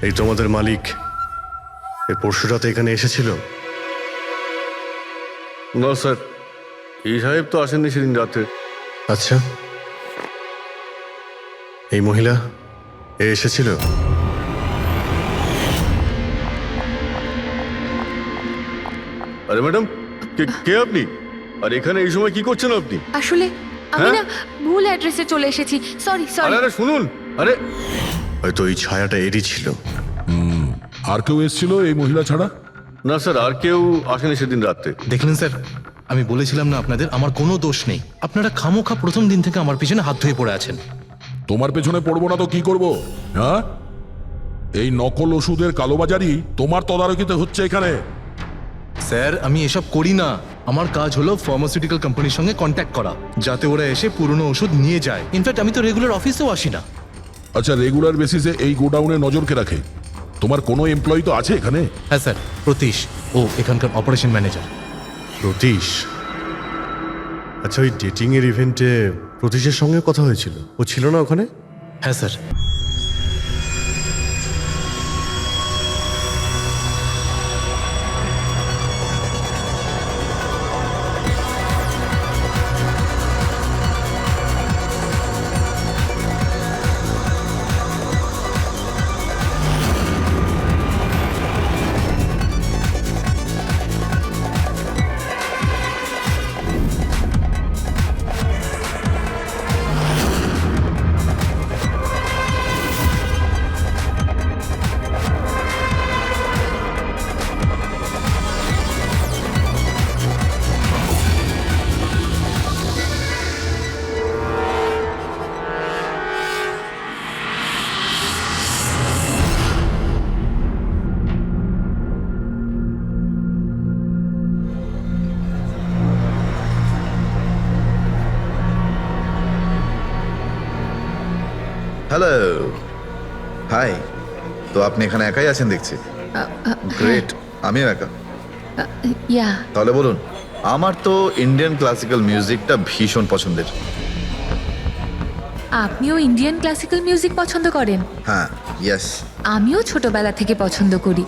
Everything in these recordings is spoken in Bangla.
এই তোমাদের মালিক এই পরশু রাতে এখানে এসেছিল? না স্যার, এই সাহেব তো আসেননি সেদিন রাতে। আচ্ছা, এই মহিলা এ এসেছিল? আরে ম্যাডাম, কে আপনি? আর এখানে এই সময় কি করছেন আপনি? আসলে আমি হ্যাঁ? না ভুল অ্যাড্রেসে চলে এসেছি, সরি আরে সরি। আরে শুনুন, আরে হয়তো এই ছায়াটা এরই ছিল। আর কেউ এসেছিল এই মহিলা ছাড়া? না স্যার, আর কেউ আসেনি সেদিন রাতে। দেখলেন স্যার, আমি বলেছিলাম না আপনাদের আমার কোনো দোষ নেই। আপনারা খামোখা প্রথম দিন থেকে আমার পিছনে হাত ধুয়ে পড়ে আছেন। তোমার পেছনে পড়বো না তো কি করব? হ্যাঁ, এই নকল ওষুধের কালোবাজারি তোমার তদারকিতে হচ্ছে এখানে। স্যার, আমি এসব করি না। আমার কাজ হলো ফার্মাসিউটিক্যাল কোম্পানির সঙ্গে কন্ট্যাক্ট করা, যাতে ওরা এসে পুরনো ওষুধ নিয়ে যায়। ইনফ্যাক্ট আমি তো রেগুলার অফিসেও আসি না। আচ্ছা, রেগুলার বেসিসে এই গোডাউনে নজর কে রাখে? তোমার কোনো এমপ্লয়ি তো আছে এখানে? হ্যাঁ স্যার, প্রতীশ, ও এখানকার অপারেশন ম্যানেজার। প্রতীশ? আচ্ছা, ওই ডেটিং এর ইভেন্টে প্রতীশের সঙ্গে কথা হয়েছিল? ও ছিল না ওখানে? হ্যাঁ স্যার। Hello, high. তো আপনি এখানে একাই আছেন দেখছি। গ্রেট, আমিও একা। ইয়া, তাহলে বলুন। আমার তো ইন্ডিয়ান ক্লাসিক্যাল মিউজিকটা ভীষণ পছন্দের। আপনিও ইন্ডিয়ান ক্লাসিক্যাল মিউজিক পছন্দ করেন? হ্যাঁ, ইয়েস। আমিও ছোটবেলা থেকে পছন্দ করি।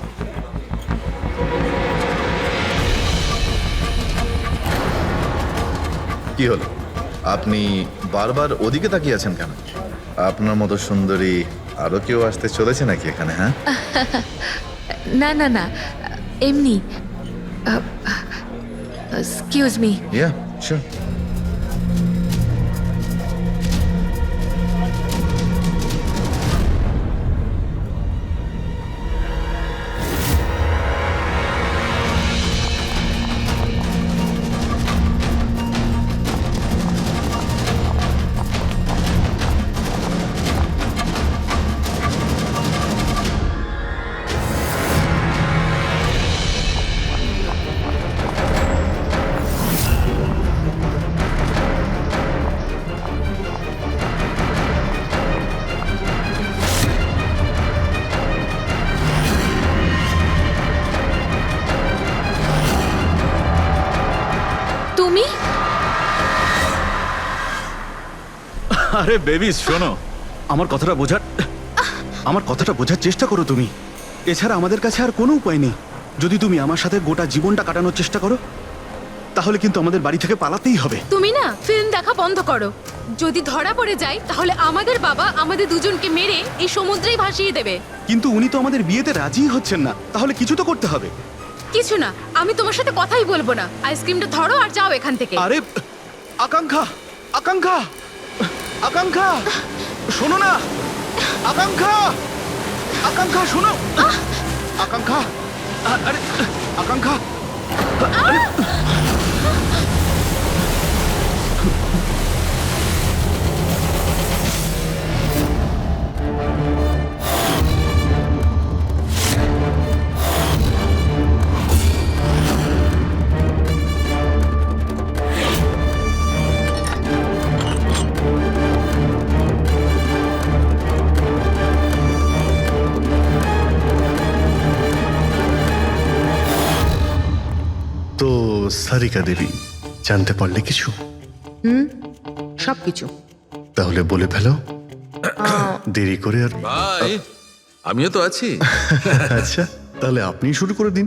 কি হলো, আপনি বারবার ওদিকে তাকিয়ে আছেন কেন? আপনার মতো সুন্দরী আরো কেউ আসতে চলেছে নাকি এখানে? হ্যাঁ, না না না, এমনি। Excuse me. Yeah sure. তুমি? আরে বেবি, শোনো, আমার কথাটা বোঝার চেষ্টা করো তুমি। এছাড়া আমাদের কাছে আর কোনো উপায় নেই। যদি তুমি আমার সাথে গোটা জীবনটা কাটানোর চেষ্টা করো, তাহলে কিন্তু আমাদের বাড়ি থেকে পালাতেই হবে। তুমি না ফিল্ম দেখা বন্ধ করো। যদি ধরা পড়ে যায় তাহলে আমাদের বাবা আমাদের দুজনকে মেরে এই সমুদ্রেই ভাসিয়ে দেবে। কিন্তু উনি তো আমাদের বিয়েতে রাজিই হচ্ছেন না, তাহলে কিছু তো করতে হবে। কিছু না, আমি তোমার সাথে কথাই বলবো না। আইসক্রিমটা ধরো আর যাও এখান থেকে। আরে আকাঙ্ক্ষা, আকাঙ্ক্ষা, আকাঙ্ক্ষা, শোনো না। আকাঙ্ক্ষা, আকাঙ্ক্ষা শোনো। আকাঙ্ক্ষা, আরে আকাঙ্ক্ষা, আরে তো সারিকা দেবী, জানতে পারলে কিছু? সবকিছু। তাহলে বলে ফেলো, দেরি করে আর। ভাই, আমিও তো আছি। আচ্ছা তাহলে আপনি শুরু করে দিন।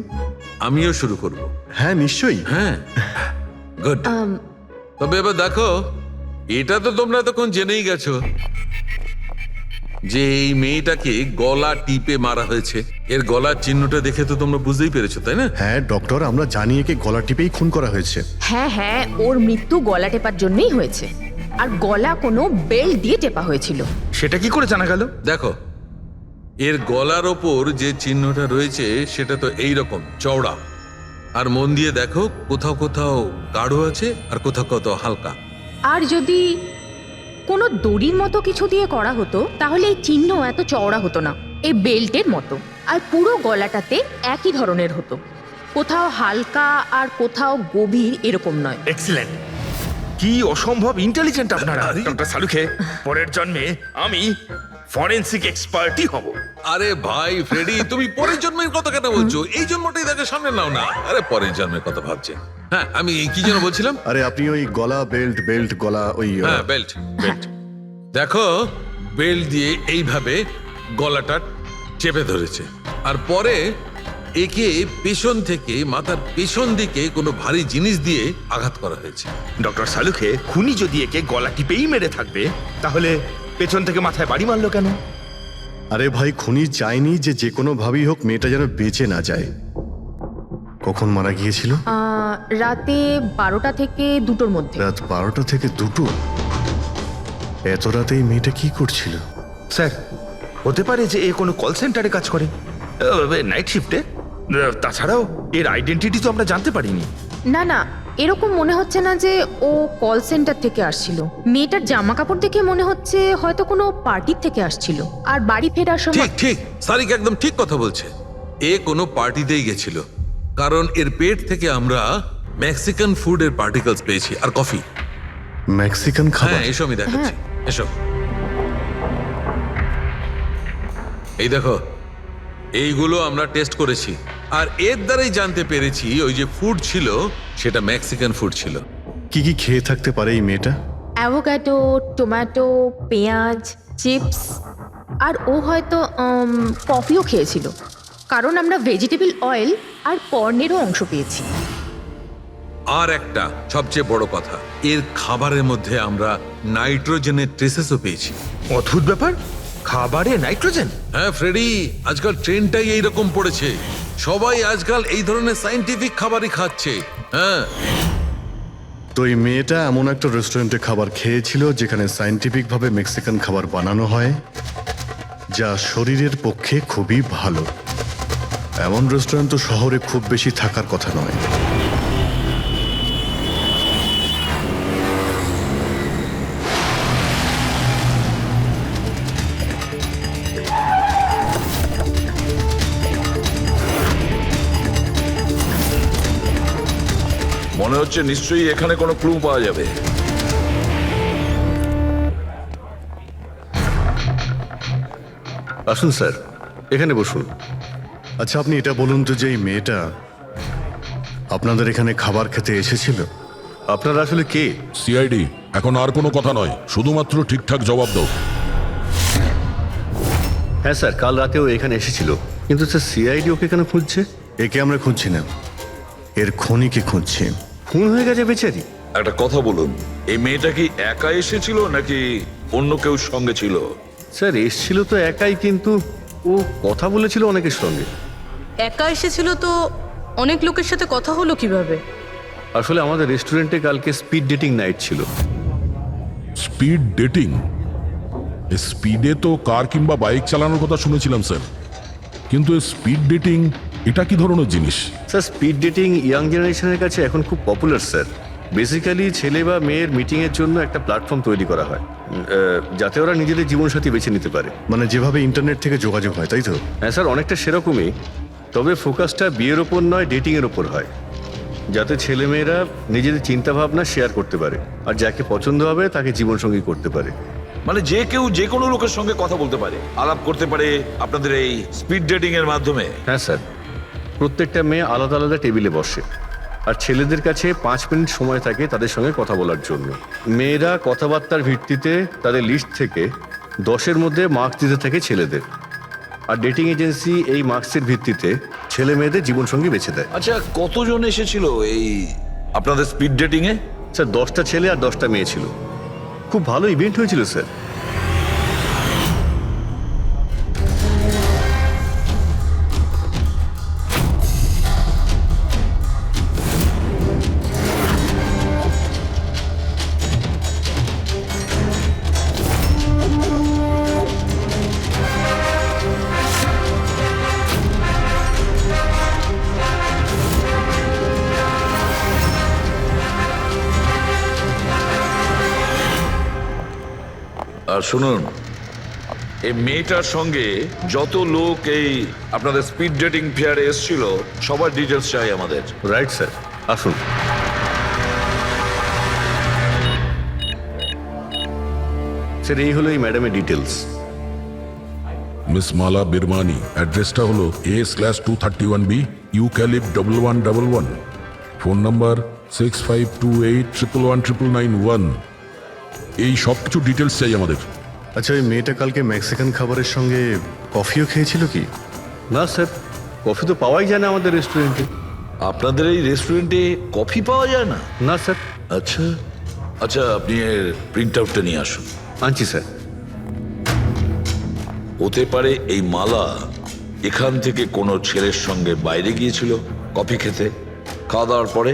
আমিও শুরু করব। হ্যাঁ নিশ্চয়ই। হ্যাঁ, গুড। তবে এবার দেখো, এটা তো তোমরা তখন জেনেই গেছো যে এই মেয়েটাকে গলা টিপে মারা হয়েছে। এর গলার চিহ্নটা দেখে তো তোমরা বুঝতেই পেরেছো, তাই না? হ্যাঁ ডক্টর, আমরা জানি একে গলা টিপেই খুন করা হয়েছে। হ্যাঁ হ্যাঁ, ওর মৃত্যু গলা টেপার জন্যই হয়েছে। আর গলা কোনো বেল্ট দিয়ে টেপা হয়েছিল। সেটা কি করে জানা গেল? দেখো, এর গলার ওপর যে চিহ্নটা রয়েছে সেটা তো এইরকম চওড়া। আর মন দিয়ে দেখো, কোথাও কোথাও গাঢ় আছে আর কোথাও কোথাও হালকা। আর যদি কোনো দড়ির মতো কিছু দিয়ে করা হতো তাহলে এই চিহ্ন এত চওড়া হতো না, এই বেল্টের মতো। আর পুরো গলাটাতে একই ধরনের হতো, কোথাও হালকা আর কোথাও গভীর, এরকম নয়। এক্সিলেন্ট! কি অসম্ভব ইন্টেলিজেন্ট আপনারা, ডক্টর সালুখে। পরের জন্মে আমি ফরেনসিক এক্সপার্টই হব। আরে ভাই ফ্রেডি, তুমি পরের জন্মের কথা কেন বলছো? এই জন্মটাই তাকে সামনে নাও না। আরে পরের জন্মের কথা ভাবছে। হ্যাঁ, আমি কি যেন বলছিলাম? আরে আপনি ওই গলা বেল্ট গলা ওই হ্যাঁ, বেল্ট। দেখো, বেল্ট দিয়ে এইভাবে গলাটা চেপে ধরেছে, আর পরে একে পেছন থেকে মাথার পেছন দিকে কোনো ভারী জিনিস দিয়ে আঘাত করা হয়েছে। ডক্টর সালুখে, খুনি যদি একে গলা টিপেই মেরে থাকবে তাহলে পেছন থেকে মাথায় বাড়ি মারলো কেন? আরে ভাই, খুনি চাইনি যে কোনো ভাবেই হোক মেয়েটা যেন বেঁচে না যায়। কখন মারা গিয়েছিল? রাতে 12টা থেকে 2টোর মধ্যে। রাত 12টা থেকে 2টো? এত রাতে এই মেয়েটা কি করছিল? স্যার, হতে পারে যে এ কোনো কল সেন্টারে কাজ করে, নাইট শিফটে। তাছাড়াও এর আইডেন্টিটি তো আমরা জানতে পারিনি। না না, এরকম মনে হচ্ছে না যে ও কল সেন্টার থেকে আসছিল। মেয়েটার জামা কাপড় দেখে মনে হচ্ছে হয়তো কোনো পার্টির থেকে আসছিল। আর বাড়ি ফেরার সময় ঠিক ঠিক, সারিক একদম ঠিক কথা বলছে। এ কোনো পার্টিতেই গেছিল, কারণ এর পেট থেকে আমরা মেক্সিকান ফুডের পার্টিকেলস পেয়েছি আর কফি। মেক্সিকান খাবার? হ্যাঁ, এসো আমি দেখাচ্ছি, এসো। এই দেখো, এইগুলো আমরা টেস্ট করেছি, আর এর দ্বারাই জানতে পেরেছি ওই যে ফুড ছিল সেটা মেক্সিকান ফুড ছিল। কি কি খেয়ে থাকতে পারে এই মেয়েটা? অ্যাভোকাডো, টমেটো, পেঁয়াজ, চিপস, আর ও হয়তো কফিও খেয়েছিল, কারণ আমরা ভেজিটেবল অয়েল আর পর্নেরও অংশ পেয়েছি। আর একটা সবচেয়ে বড় কথা, এর খাবারের মধ্যে আমরা নাইট্রোজেনের ট্রেসেসও পেয়েছি। অদ্ভুত ব্যাপার, খাবারে নাইট্রোজেন! হ্যাঁ ফ্রেডি, আজকাল ট্রেন্ডটাই এইরকম পড়েছে। সবাই আজকাল এই ধরনের সায়েন্টিফিক খাবারই খাচ্ছে। হ্যাঁ, তো এই মেয়েটা এমন একটা রেস্টুরেন্টে খাবার খেয়েছিল যেখানে সায়েন্টিফিক ভাবে মেক্সিকান খাবার বানানো হয়, যা শরীরের পক্ষে খুবই ভালো। এমন রেস্টুরেন্ট তো শহরে খুব বেশি থাকার কথা নয়। মনে হচ্ছে নিশ্চয়ই এখানে কোনো ক্লু পাওয়া যাবে। আসুন স্যার, এখানে বসুন। আচ্ছা আপনি এটা বলুন তো যে এই মেয়েটা আপনাদের এখানে খাবার খেতে এসেছিল? আপনারা আসলে কে? সিআইডি। এখন আর কোনো কথা নয়, শুধুমাত্র ঠিকঠাক জবাব দাও। হ্যাঁ স্যার, কাল রাতেও এখানে এসেছিল, কিন্তু স্যার সিআইডি ওকে কেন খুঁজছে? একে আমরা খুঁজছি না, এর খনিকে খুঁজছি। খুন হয়ে গেছে বেচারি। একটা কথা বলুন, এই মেয়েটা কি একা এসেছিল নাকি অন্য কেউ সঙ্গে ছিল? স্যার এসছিল তো একাই, কিন্তু ও কথা বলেছিল অনেকের সঙ্গে। একা এসেছিল তো অনেক লোকের সাথে কথা হলো কিভাবে? আসলে আমাদের রেস্টুরেন্টে কালকে স্পিড ডেটিং নাইট ছিল। Speed dating? স্পিডে তো কার কিংবা বাইক চালানোর কথা শুনেছিলাম স্যার, কিন্তু স্পিড ডেটিং এটা কি ধরনের জিনিস? স্যার স্পিড ডেটিং ইয়াং জেনারেশনের কাছে এখন খুব পপুলার স্যার। বেসিক্যালি ছেলে বা মেয়ের মিটিংয়ের জন্য একটা প্ল্যাটফর্ম তৈরি করা হয়, যাতে ওরা নিজেদের জীবনসাথী বেছে নিতে পারে। মানে যেভাবে ইন্টারনেট থেকে যোগাযোগ হয়, তাই তো? হ্যাঁ স্যার, অনেকটা সেরকমই, তবে ফোকাসটা বিয়ের ওপর নয়, ডেটিংয়ের ওপর হয়, যাতে ছেলেমেয়েরা নিজেদের চিন্তাভাবনা শেয়ার করতে পারে আর যাকে পছন্দ হবে তাকে জীবনসঙ্গী করতে পারে। মানে যে কেউ যে কোনো লোকের সঙ্গে কথা বলতে পারে, আলাপ করতে পারে আপনাদের এই স্পিড ডেটিং এর মাধ্যমে? হ্যাঁ স্যার, প্রত্যেকটা মেয়ে আলাদা আলাদা টেবিলে বসে, আর ছেলেদের কাছে 5 মিনিট সময় থাকে তাদের সঙ্গে কথা বলার জন্য। মেয়েরা কথাবার্তার ভিত্তিতে তাদের লিস্ট থেকে 10-এর মধ্যে মার্কস দিতে থাকে ছেলেদের, আর ডেটিং এজেন্সি এই মার্কসের ভিত্তিতে ছেলে মেয়েদের জীবনসঙ্গী বেছে দেয়। আচ্ছা, কতজন এসেছিল এই আপনাদের স্পিড ডেটিং এ? স্যার 10টা ছেলে আর 10টা মেয়ে ছিল। খুব ভালো ইভেন্ট হয়েছিল স্যার। আর শুনুন, এই মেয়েটার সঙ্গে যত লোক এই আপনাদের স্পিড ডেটিং ফেয়ারে এসেছিল সবার ডিটেলস চাই আমাদের। রাইট স্যার, আসুন। স্যার এই হলো এই ম্যাডামের ডিটেলস। মিস মালা বিরমানি, অ্যাড্রেসটা হলো A/231B ইউক্যালিপ 1111, ফোন নাম্বার 6528119991। এই সব কিছু ডিটেলস চাই আমাদের। আচ্ছা, ওই মেয়েটা কালকে মেক্সিকান খাবারের সঙ্গে কফিও খেয়েছিল কি? না স্যার, কফি তো পাওয়াই যায় না আমাদের রেস্টুরেন্টে। আপনাদের এই রেস্টুরেন্টে কফি পাওয়া যায় না? না স্যার। আচ্ছা আচ্ছা, আপনি এর প্রিন্ট আউটটা নিয়ে আসুন। আনছি স্যার। হতে পারে এই মালা এখান থেকে কোনো ছেলের সঙ্গে বাইরে গিয়েছিল কফি খেতে, খাওয়া দাওয়ার পরে,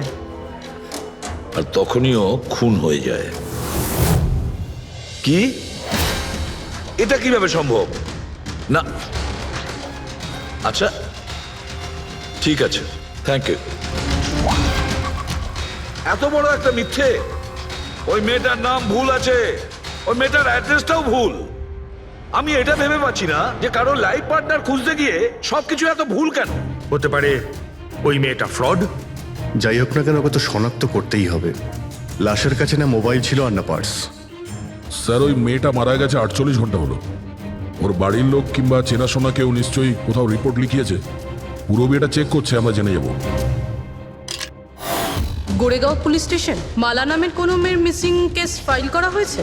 আর তখনইও খুন হয়ে যায়। কি? এটা কিভাবে সম্ভব? না, আচ্ছা ঠিক আছে, থ্যাংক ইউ। এত বড় একটা মিথ্যে! ওই মেয়েটার নাম ভুল আছে, ওই মেয়েটার অ্যাড্রেসটাও ভুল। আমি এটা ভেবে পাচ্ছি না যে কারো লাইফ পার্টনার খুঁজতে গিয়ে সবকিছু এত ভুল কেন হতে পারে ওই মেয়েটা ফ্রড। যাই হোক না কেন, ওকে তো শনাক্ত করতেই হবে। লাশের কাছে না মোবাইল ছিল আর না পার্স। স্যার, ওই মেয়েটা মারা গেছে 48 ঘন্টা হলো। ওর বাড়ির লোক কিংবা চেনাশোনা কেউ নিশ্চয়ই কোথাও রিপোর্ট লিখিয়েছে। পুরো বিয়েটা চেক করছে, আমরা জেনে যাব। গোরেগাঁও পুলিশ স্টেশন, মালা নামের কোনো মেয়ের মিসিং কেস ফাইল করা হয়েছে?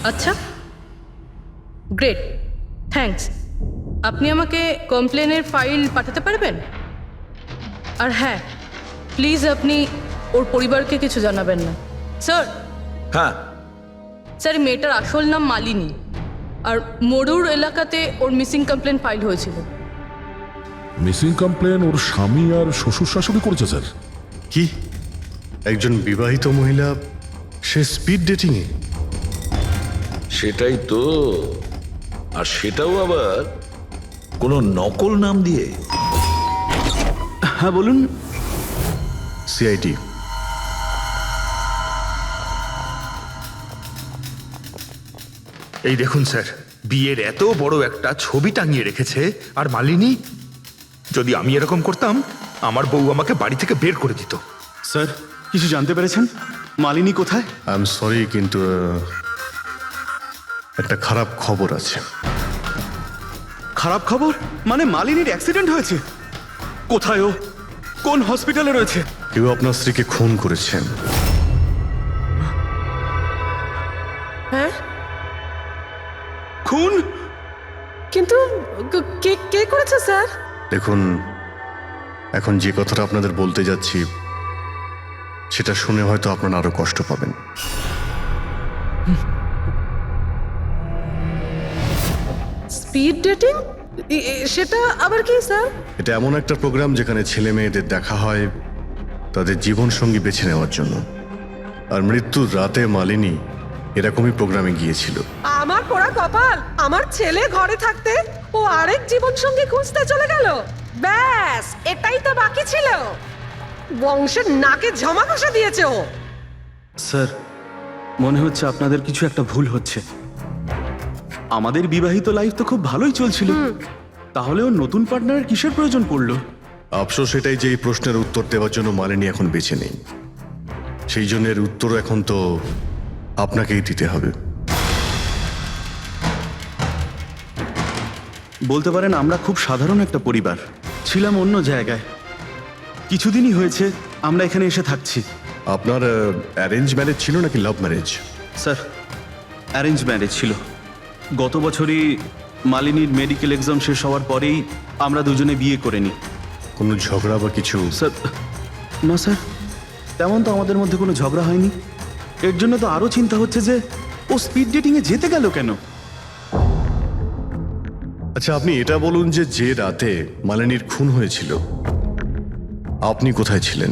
আচ্ছা, গ্রেট, থ্যাঙ্কস। আপনি আমাকে কমপ্লেনের ফাইল পাঠাতে পারবেন? আর হ্যাঁ, প্লিজ আপনি ওর পরিবারকে কিছু জানাবেন না। স্যার, হ্যাঁ স্যার, মেয়েটার আসল নাম মালিনী, আর মরুর এলাকাতে ওর মিসিং কমপ্লেন ফাইল হয়েছিল। মিসিং কমপ্লেন ওর স্বামী আর শ্বশুর শাশুড়ি করেছে স্যার। কি? একজন বিবাহিত মহিলা, সে স্পিড ডেটিংয়ে? সেটাই তো, আর সেটাও আবার কোনো নকল নাম দিয়ে। হ্যাঁ বলুন। সিআইডি। এই দেখুন স্যার, বিয়ের এত বড় একটা ছবি টাঙিয়ে রেখেছে, আর মালিনী। যদি আমি এরকম করতাম, আমার বউ আমাকে বাড়ি থেকে বের করে দিত। স্যার, কিছু জানতে পেরেছেন? মালিনী কোথায়? আই এম সরি, কিন্তু একটা খারাপ খবর আছে। খারাপ খবর? মানে মালিনীর অ্যাক্সিডেন্ট হয়েছে? কোথায় ও? কোন হসপিটালে রয়েছে? কেউ আপনার স্ত্রীকে খুন করেছেন। হ্যাঁ? খুন? কিন্তু কে কে করেছে স্যার? দেখুন, এখন যে কথাটা আপনাদের বলতে যাচ্ছি সেটা শুনে হয়তো আপনারা আরো কষ্ট পাবেন। Speed dating? সেটা আবার কি স্যার? এটা এমন একটা প্রোগ্রাম যেখানে ছেলে মেয়েদের দেখা হয় তাদের জীবনসঙ্গী বেছে নেওয়ার জন্য। আর মৃত্যুর রাতে মালিনী এরকমই প্রোগ্রামে গিয়েছিল। আমার পোড়া কপাল, আমার ছেলে ঘরে থাকতে ও আরেক জীবন সঙ্গী খুঁজতে চলে গেল। ব্যাস, এটাই তো বাকি ছিল। বংশের নাকে ঝমা কষা দিয়েছে ও। স্যার, মনে হচ্ছে আপনাদের কিছু একটা ভুল হচ্ছে। আমাদের বিবাহিত লাইফ তো খুব ভালোই চলছিল, তাহলে ও নতুন পার্টনারের কিসের প্রয়োজন পড়লো? আফসোস এটাই যে এই প্রশ্নের উত্তর দেওয়ার জন্য মালিনী এখন বেঁচে নেই। সেই জন্য এর উত্তর এখন তো আপনাকেই দিতে হবে। বলতে পারেন আমরা খুব সাধারণ একটা পরিবার, ছিলাম অন্য জায়গায়। কিছুদিনই হয়েছে আমরা এখানে এসে থাকছি। আপনার অ্যারেঞ্জ ম্যারেজ ছিল নাকি love marriage? Sir arrange marriage ছিল। গত বছরই মালিনীর মেডিকেল এক্সাম শেষ হওয়ার পরেই আমরা দুজনে বিয়ে করে নিই। কোনো ঝগড়া বা কিছু? স্যার না স্যার, তেমন তো আমাদের মধ্যে কোনো ঝগড়া হয়নি। এর জন্য তো আরও চিন্তা হচ্ছে যে ও স্পিড ডেটিংয়ে যেতে গেল কেন। আচ্ছা, আপনি এটা বলুন যে রাতে মালিনীর খুন হয়েছিল আপনি কোথায় ছিলেন?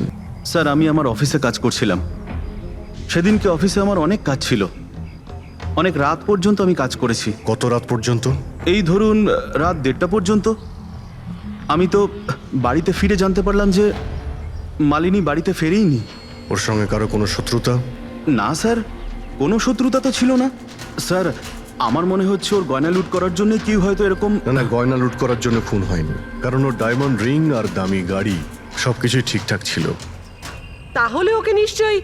স্যার আমি আমার অফিসে কাজ করছিলাম। সেদিনকে অফিসে আমার অনেক কাজ ছিল, অনেক রাত পর্যন্ত আমি কাজ করেছি। কত রাত পর্যন্ত? এই ধরুন রাত 1:30 পর্যন্ত। আমি তো বাড়িতে ফিরে জানতে পারলাম যে মালিনী বাড়িতে ফেরেইনি। ওর সঙ্গে কারো কোনো শত্রুতা? না স্যার, কোনো শত্রুতা তো ছিল না। স্যার আমার মনে হচ্ছে ওর গয়না লুট করার জন্য কেউ হয়তো এরকম। না, গয়না লুট করার জন্য খুন হয়নি, কারণ ওর ডায়মন্ড রিং আর দামি গাড়ি সবকিছুই ঠিকঠাক ছিল। তাহলে ওকে নিশ্চয়ই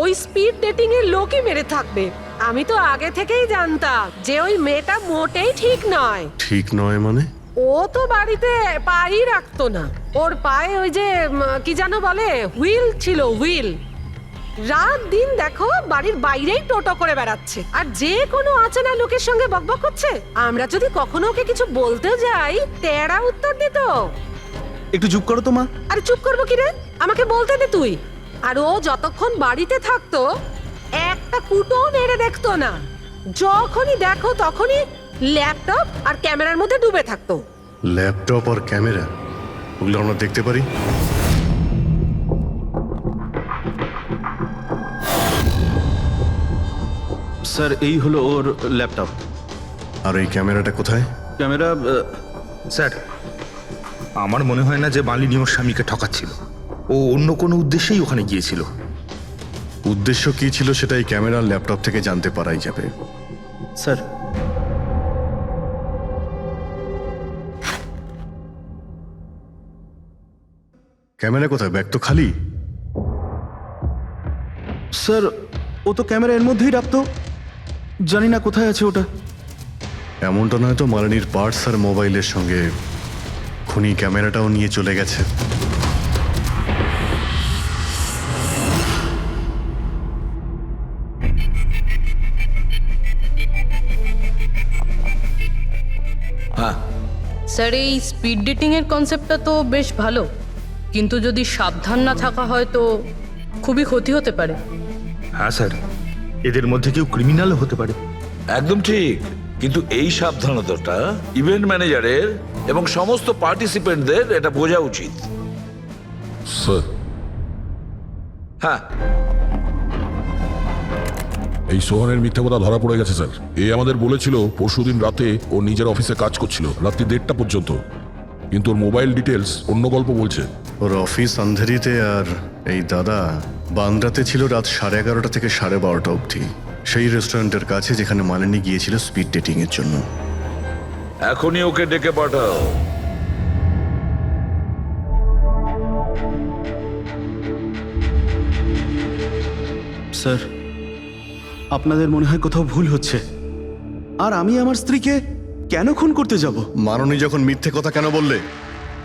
ওই স্পিড ডেটিং এর লোকই মেরে থাকবে। আমি তো আগে থেকেই জানতাম যে ওই মেয়েটা মোটেই ঠিক নয়। ঠিক নয় মানে? ও তো বাড়িতে পাই রাখতো না। ওর পায়ে ওই যে কি যেন বলে, হুইল ছিল, হুইল। রাত দিন দেখো বাড়ির বাইরেই টোটো করে বেড়াচ্ছে, আর যে কোনো অচেনা লোকের সঙ্গে বকবক করছে। আমরা যদি কখনো ওকে কিছু বলতে যাই, তেড়া উত্তর দিত। একটু চুপ করো তো মা। আরে চুপ করবো কি রে, আমাকে বলতে দে তুই। আর ও যতক্ষণ বাড়িতে থাকতো একটা কুটো নেড়ে দেখতো না। যখনই দেখো তখনই ল্যাপটপ আর ক্যামেরার মধ্যে ডুবে থাকতো। ল্যাপটপ আর ক্যামেরা, ওগুলো আমরা দেখতে পারি? স্যার এই হলো ওর ল্যাপটপ। আর এই ক্যামেরাটা কোথায়? ক্যামেরা স্যার, আমার মনে হয় না যে মালিনী ওর স্বামীকে ঠকাচ্ছিল। ও অন্য কোনো উদ্দেশ্যেই ওখানে গিয়েছিল। উদ্দেশ্য কি ছিল সেটা এই ক্যামেরা আর ল্যাপটপ থেকে জানতে পারাই যাবে। স্যার ক্যামেরা কোথায়? ব্যাগ তো খালি। স্যার ও তো ক্যামেরা এর মধ্যেই রাখতো, জানি না কোথায় আছে ওটা। এমনটা নয় তো মালিনীর পার্টস আর মোবাইলের সঙ্গে খুনি ক্যামেরাটাও নিয়ে চলে গেছে? হ্যাঁ স্যার এই স্পিড ডেটিং এর কনসেপ্টটা তো বেশ ভালো, কিন্তু যদি সাবধান না থাকা হয় তো খুবই ক্ষতি হতে পারে। হ্যাঁ স্যার, এদের মধ্যে কেউ ক্রিমিনালও হতে পারে। একদম ঠিক, কিন্তু এই সাবধানতাটা ইভেন্ট ম্যানেজারের এবং সমস্ত পার্টিসিপেন্টদের এটা বোঝা উচিত। স্যার হ্যাঁ, এই সোহানের মিথ্যা কথা ধরা পড়ে গেছে স্যার। এ আমাদের বলেছিল পরশুদিন রাতে ও নিজের অফিসে কাজ করছিল রাত্রি 1:30 পর্যন্ত, কিন্তু ওর মোবাইল ডিটেলস অন্য গল্প বলছে। ওর অফিস আন্ধেরিতে আর এই দাদা বান্দ্রাতে ছিল রাত 11:30 থেকে 12:30 অবধি, সেই রেস্টুরেন্টের কাছে যেখানে মালিনী গিয়েছিল স্পিড ডেটিং এর জন্য। এখনই ওকে ডেকে পাঠাও। স্যার আপনাদের মনে হয় কোথাও ভুল হচ্ছে। আর আমি আমার স্ত্রীকে কেন খুন করতে যাব? মাননী যখন মিথ্যে কথা কেন বললে?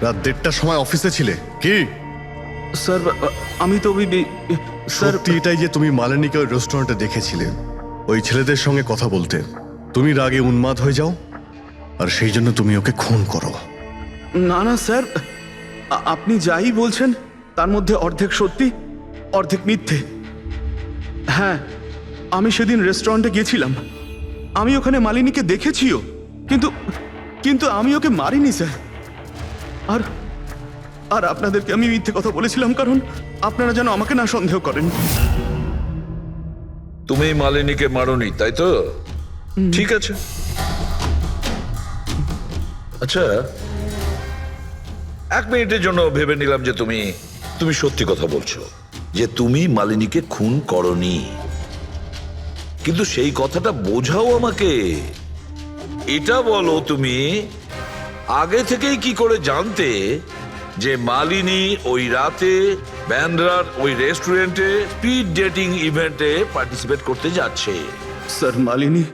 রাত 1:30টার সময় অফিসে ছিলে কি? স্যার আমি তো স্যার সত্যি এটাই যে তুমি মালিনীকে ওই রেস্টুরেন্টে দেখেছিলে ওই ছেলেদের সঙ্গে কথা বলতে। তুমি রাগে উন্মাদ হয়ে যাও আর সেই জন্য তুমি ওকে খুন করো। না না স্যার, আপনি যাই বলছেন তার মধ্যে অর্ধেক সত্যি অর্ধেক মিথ্যে। হ্যাঁ আমি সেদিন রেস্টুরেন্টে গিয়েছিলাম, আমি ওখানে মালিনীকে দেখেছিও, কিন্তু কিন্তু আমি ওকে মারিনি স্যার। আর আর আপনাদেরকে আমি মিথ্যে কথা বলেছিলাম কারণ আপনারা যেন আমাকে না সন্দেহ করেন। তুমি মালিনীকে মারোনি তাই তো? ঠিক আছে। আচ্ছা, 1 মিনিটের জন্য ভেবে নিলাম যে তুমি সত্যি কথা বলছো, যে তুমি মালিনীকে খুন করনি, কিন্তু সেই কথাটা বোঝাও আমাকে। এটা বলো তুমি আগে থেকেই কি করে জানতে যে মালিনী ওই রাতে ব্যান্ড্রার ওই রেস্টুরেন্টে স্পিড ডেটিং ইভেন্টে পার্টিসিপেট করতে যাচ্ছে? স্যার মালিনী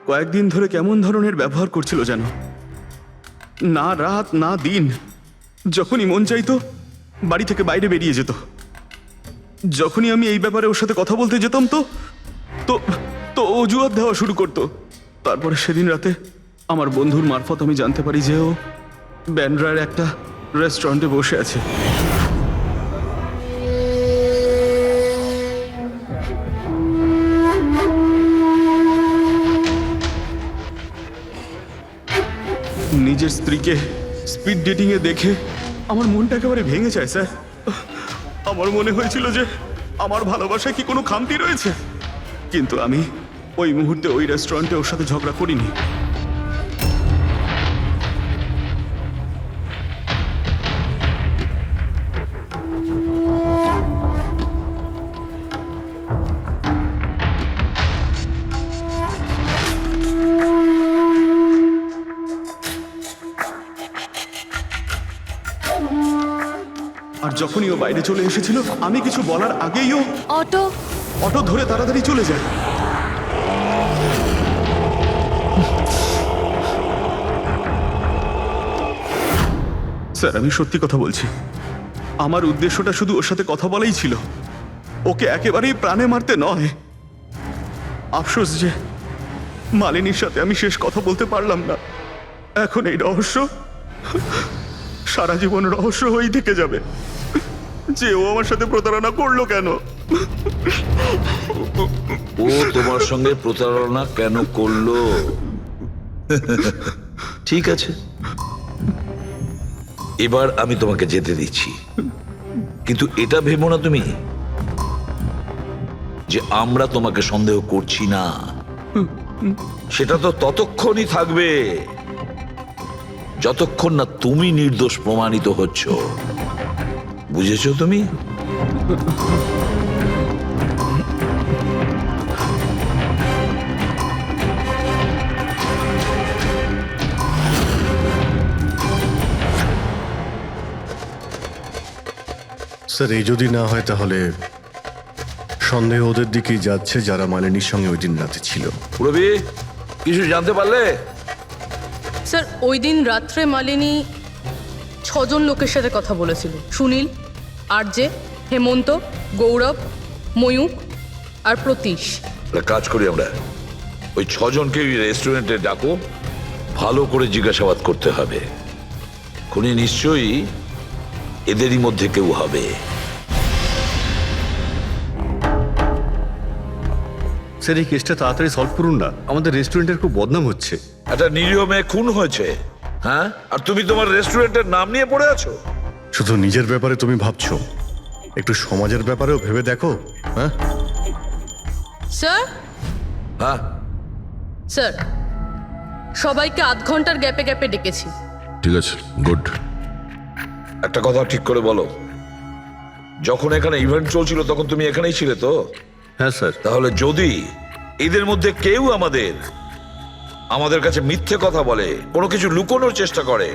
কয়েকদিন ধরে কেমন ধরনের ব্যবহার করছিল যেন, না রাত না দিন, যখনই মন চাইতো বাড়ি থেকে বাইরে বেরিয়ে যেত। যখনই আমি এই ব্যাপারে ওর সাথে কথা বলতে যেতাম তো তো তো অজুহাত দেওয়া শুরু করতো। তারপরে সেদিন রাতে আমার বন্ধুর মারফত আমি জানতে পারি যে ও ব্যান্ড্রার একটা রেস্টুরেন্টে বসে আছে। নিজের স্ত্রীকে স্পিড ডেটিং এ দেখে আমার মনটা একেবারে ভেঙে যায় স্যার। আমার মনে হয়েছিল যে আমার ভালোবাসায় কি কোনো খামতি রয়েছে, কিন্তু আমি ওই মুহূর্তে ওই রেস্টুরেন্টে ওর সাথে ঝগড়া করিনি। আর যখনই ও বাইরে চলে এসেছিল আমি কিছু বলার আগেই ও অটো ধরে তাড়াতাড়ি চলে যায়। স্যার আমি সত্যি কথা বলছি, আমার উদ্দেশ্যটা শুধু ওর সাথে কথা বলাই ছিল, ওকে একেবারেই প্রাণে মারতে নয়। আফসোস যে মালিনীর সাথে আমি শেষ কথা বলতে পারলাম না। এখন এই রহস্য সারা জীবন রহস্য হয়েই থেকে যাবে যে ও আমার সাথে প্রতারণা করলো কেন। ও তোমার সঙ্গে প্রতারণা কেন করলো? ঠিক আছে, এবার আমি তোমাকে যেতে দিচ্ছি, কিন্তু এটা ভেবো না তুমি যে আমরা তোমাকে সন্দেহ করছি না। সেটা তো ততক্ষণই থাকবে যতক্ষণ না তুমি নির্দোষ প্রমাণিত হচ্ছ। বুঝেছো তুমি? স্যার এই যদি না হয় তাহলে সন্দেহ ওদের দিকেই যাচ্ছে যারা মালিনীর সঙ্গে ওই দিন রাতে ছিল। রবি, কিছু জানতে পারলে? স্যার ওই দিন রাত্রে মালিনী 6 জন লোকের সাথে কথা বলেছিল। সুনীল, আরজে, হেমন্ত, গৌরব, ময়ূক আর প্রতীশ। একটা কাজ করি আমরা, ওই 6 জনকে রেস্টুরেন্টে ডাকো, ভালো করে জিজ্ঞাসাবাদ করতে হবে। খুনি নিশ্চয়ই এদেরই মধ্যে কেউ হবে। স্যার এই কেসটা তাড়াতাড়ি সলভ করুন না, আমাদের রেস্টুরেন্টের খুব বদনাম হচ্ছে। একটা নিরীহ মেয়ে খুন হয়েছে, হ্যাঁ, আর তুমি তোমার রেস্টুরেন্টের নাম নিয়ে পড়ে আছো। শুধু নিজের ব্যাপারে তুমি ভাবছো, একটু সমাজের ব্যাপারেও ভেবে দেখো। হ্যাঁ স্যার, হ্যাঁ স্যার সবাইকে আধ ঘন্টার গ্যাপে গ্যাপে ডেকেছি। ঠিক আছে, গুড। একটা কথা ঠিক করে বলো, যখন এখানে ইভেন্ট চলছিল তখন তুমি এখানেই ছিলে তো? হ্যাঁ স্যার। তাহলে যদি এদের মধ্যে কেউ আমাদের কাছে মিথ্যে কথা বলে, কোনো কিছু লুকোনোর চেষ্টা করে,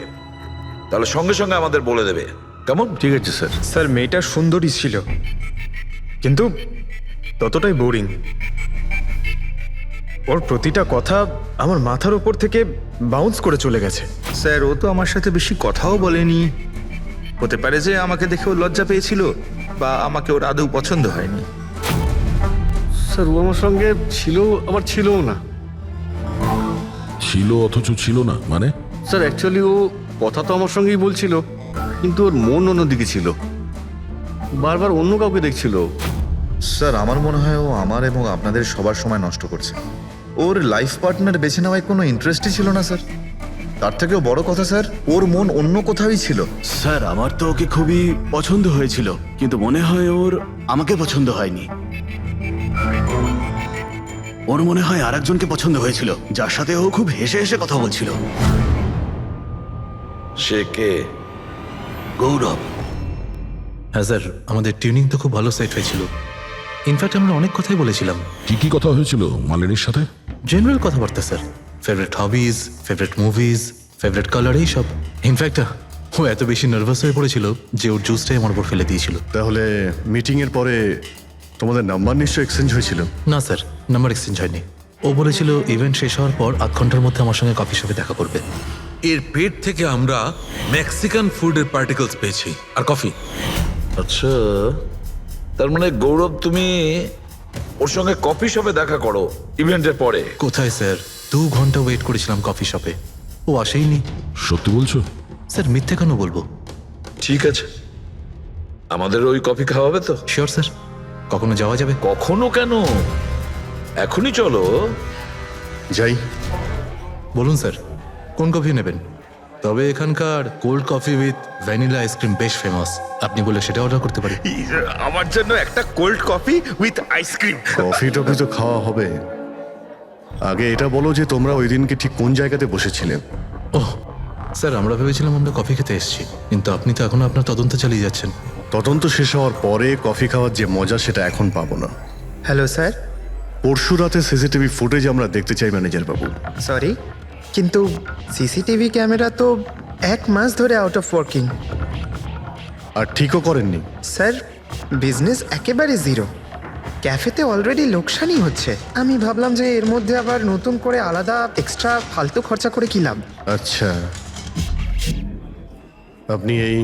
তাহলে সঙ্গে সঙ্গে আমাদের বলে দেবে, কেমন? ঠিক আছে স্যার। স্যার মেয়েটা সুন্দরী ছিল, কিন্তু ততটাই বোরিং। ওর প্রতিটা কথা আমার মাথার উপর থেকে বাউন্স করে চলে গেছে। স্যার ও তো আমার সাথে বেশি কথাও বলেনি। হতে পারে যে আমাকে দেখে ও লজ্জা পেয়েছিল, বা আমাকে ওর আদৌ পছন্দ হয়নি। স্যার ও আমার সঙ্গে ছিল, আবার ছিলও না। ছিল অথচ ছিল না মানে? স্যার অ্যাকচুয়ালি ও কথা তো আমার সঙ্গেই বলছিল, কিন্তু ওর মন অন্যদিকে ছিল, বারবার অন্য কাউকে দেখছিল। স্যার আমার মনে হয় ও আমার এবং আপনাদের সবার সময় নষ্ট করছে। ওর লাইফ পার্টনার বেছে নেওয়ায় কোনো ইন্টারেস্টই ছিল না স্যার। তার থেকেও বড় কথা স্যার, ওর মন অন্য কোথাওই ছিল। স্যার আমার তো ওকে খুবই পছন্দ হয়েছিল, কিন্তু মনে হয় ওর আমাকে পছন্দ হয়নি। ওর মনে হয় আরেকজনকে পছন্দ হয়েছিল, যার সাথে ও খুব হেসে হেসে কথা বলছিল। সে কে? গৌরব। হ্যাঁ স্যার, আমাদের টিউনিং তো খুব ভালো সেট হয়েছিল। ইনফ্যাক্ট আমরা অনেক কথাই বলেছিলাম। কি কি কথা হয়েছিল মালিনীর সাথে? জেনারেল কথাবার্তা sir, favourite hobbies, favourite movies, favourite colour, এইসব। ইনফ্যাক্ট ও এত বেশি নার্ভাস হয়ে পড়েছিল যে ওর জুসটাই আমার উপর ফেলে দিয়েছিল। তাহলে মিটিং এর পরে তোমাদের নাম্বার নিশ্চয় এক্সচেঞ্জ হয়েছিল? না স্যার, নাম্বার এক্সচেঞ্জ হয়নি। ও বলেছিল ইভেন্ট শেষ হওয়ার পর 8 ঘন্টার মধ্যে আমার সঙ্গে কফি শপে দেখা করবে। এর পেট থেকে আমরা মেক্সিকান ফুডের পার্টিকেলস পেয়েছি আর কফি। আচ্ছা, তার মানে গৌরব, তুমি ওর সঙ্গে কফি শপে দেখা করো ইভেন্টের পরে? কোথায় স্যার, 2 ঘন্টা ওয়েট করেছিলাম কফি শপে, ও আসেইনি। সত্যি বলছো? স্যার মিথ্যে কেন বলবো? ঠিক আছে, আমাদের ওই কফি খাওয়াবে তো? শিওর স্যার, কখনো যাওয়া যাবে? কখনো কেন, এখনই চলো। যাই। বলুন স্যার, কোন কফি নেবেন? তবে এখানকার cold coffee with vanilla ice cream বেশ ফেমাস, আপনি বলে সেটা অর্ডার করতে পারি। আমার জন্য একটা cold coffee with ice cream. Coffee toffee তো খাওয়া হবে, আগে এটা বলো যে তোমরা ওই দিনকে ঠিক কোন জায়গাতে বসেছিলে? ওহ স্যার, আমরা ভেবেছিলাম আমরা কফি খেতে এসেছি, কিন্তু আপনি তো এখনো আপনার তদন্ত চালিয়ে যাচ্ছেন। তদন্ত শেষ হওয়ার পরে কফি খাওয়ার যে মজা সেটা এখন পাবো না। Hello sir. পরশু রাতে সিসিটিভি ফুটেজ আমরা দেখতে চাই ম্যানেজার বাবু। সরি, কিন্তু সিসিটিভি ক্যামেরা তো 1 মাস ধরে আউট অফ ওয়ার্কিং। আর ঠিকও করেননি? স্যার, বিজনেস একেবারে জিরো, ক্যাফেতে অলরেডি লোকসানই হচ্ছে। আমি ভাবলাম যে এর মধ্যে আবার নতুন করে আলাদা এক্সট্রা ফালতু খরচা করে কি লাভ। আচ্ছা, আপনি এই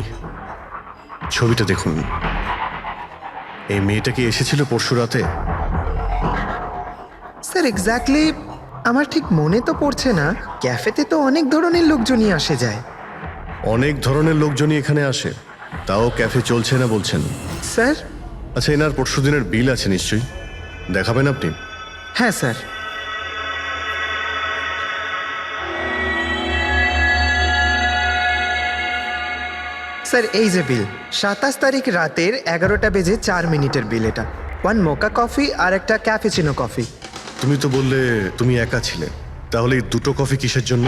ছবিটা দেখুন। এই মেয়েটা কি এসেছিল পরশু রাতে? স্যার এক্স্যাক্টলি আমার ঠিক মনে তো পড়ছে না, ক্যাফেতে তো অনেক ধরনের লোকজনই আসে যায়। অনেক ধরনের লোকজনই এখানে আসে, তাও ক্যাফে চলছে না বলছেন? স্যার। আচ্ছা, এনার পরশু দিনের বিল আছে নিশ্চয়ই, দেখাবেন আপনি? হ্যাঁ স্যার। স্যার এই যে বিল, 27 তারিখ রাতের 11টা বেজে 4 মিনিটের বিল এটা। 1 মোকা কফি আর একটা ক্যাফেচিনো কফি। তুমি তো বললে তুমি একা ছিলে, তাহলে এই দুটো কফি কিসের জন্য?